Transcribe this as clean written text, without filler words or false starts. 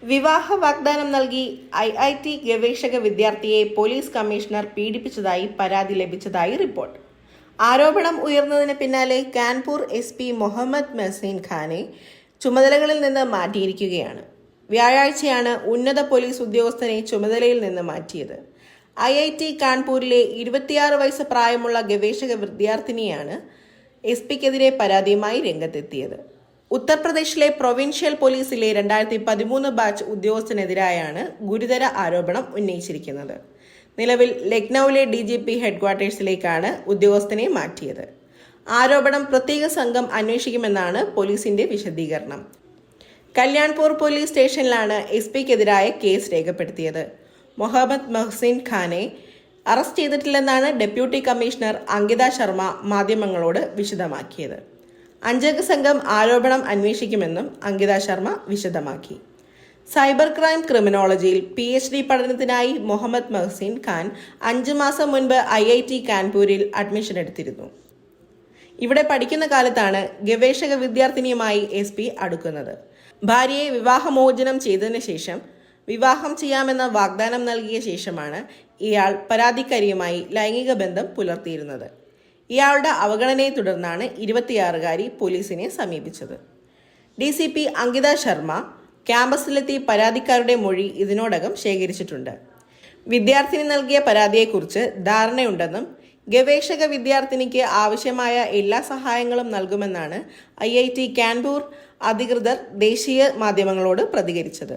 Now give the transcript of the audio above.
വിവാഹ വാഗ്ദാനം നൽകി IIT ഗവേഷക വിദ്യാർത്ഥിയെ പോലീസ് കമ്മീഷണർ പീഡിപ്പിച്ചതായി പരാതി ലഭിച്ചതായി റിപ്പോർട്ട്. ആരോപണം ഉയർന്നതിന് പിന്നാലെ കാൺപൂർ SP മുഹമ്മദ് മെഹ്സിൻ ഖാനെ ചുമതലകളിൽ നിന്ന് മാറ്റിയിരിക്കുകയാണ്. വ്യാഴാഴ്ചയാണ് ഉന്നത പോലീസ് ഉദ്യോഗസ്ഥനെ ചുമതലയിൽ നിന്ന് മാറ്റിയത്. IIT കാൺപൂരിലെ 26 വയസ്സ് പ്രായമുള്ള ഗവേഷക വിദ്യാർത്ഥിനിയാണ് SP-ക്കെതിരെ പരാതിയുമായി രംഗത്തെത്തിയത്. ഉത്തർപ്രദേശിലെ പ്രൊവിൻഷ്യൽ പോലീസിലെ 2013 ബാച്ച് ഉദ്യോഗസ്ഥനെതിരായാണ് ഗുരുതര ആരോപണം ഉന്നയിച്ചിരിക്കുന്നത്. നിലവിൽ ലക്നൌവിലെ DGP ഹെഡ്ക്വാർട്ടേഴ്സിലേക്കാണ് ഉദ്യോഗസ്ഥനെ മാറ്റിയത്. ആരോപണം പ്രത്യേക സംഘം അന്വേഷിക്കുമെന്നാണ് പോലീസിന്റെ വിശദീകരണം. കല്യാൺപൂർ പോലീസ് സ്റ്റേഷനിലാണ് SP-ക്കെതിരായ കേസ് രേഖപ്പെടുത്തിയത്. മുഹമ്മദ് മെഹ്സിൻ ഖാനെ അറസ്റ്റ് ചെയ്തിട്ടില്ലെന്നാണ് ഡെപ്യൂട്ടി കമ്മീഷണർ അങ്കിത ശർമ്മ മാധ്യമങ്ങളോട് വിശദമാക്കിയത്. 5 അംഗ സംഘം ആരോപണം അന്വേഷിക്കുമെന്നും അങ്കിത ശർമ്മ വിശദമാക്കി. സൈബർ ക്രൈം ക്രിമിനോളജിയിൽ PhD പഠനത്തിനായി മുഹമ്മദ് മെഹ്സിൻ ഖാൻ 5 മാസം മുൻപ് IIT കാൺപൂരിൽ അഡ്മിഷൻ എടുത്തിരുന്നു. ഇവിടെ പഠിക്കുന്ന കാലത്താണ് ഗവേഷക വിദ്യാർത്ഥിനിയുമായി SP അടുക്കുന്നത്. ഭാര്യയെ വിവാഹമോചനം ചെയ്തതിനു ശേഷം വിവാഹം ചെയ്യാമെന്ന വാഗ്ദാനം നൽകിയ ശേഷമാണ് ഇയാൾ പരാതിക്കാരിയുമായി ലൈംഗിക ബന്ധം പുലർത്തിയിരുന്നത്. ഇയാളുടെ അവഗണനയെ തുടർന്നാണ് 26-കാരി പോലീസിനെ സമീപിച്ചത്. DCP അങ്കിത ശർമ്മ ക്യാമ്പസിലെത്തി പരാതിക്കാരുടെ മൊഴി ഇതിനോടകം ശേഖരിച്ചിട്ടുണ്ട്. വിദ്യാർത്ഥിനി നൽകിയ പരാതിയെക്കുറിച്ച് ധാരണയുണ്ടെന്നും ഗവേഷക വിദ്യാർത്ഥിനിക്ക് ആവശ്യമായ എല്ലാ സഹായങ്ങളും നൽകുമെന്നാണ് IIT കാൺപൂർ അധികൃതർ ദേശീയ മാധ്യമങ്ങളോട് പ്രതികരിച്ചത്.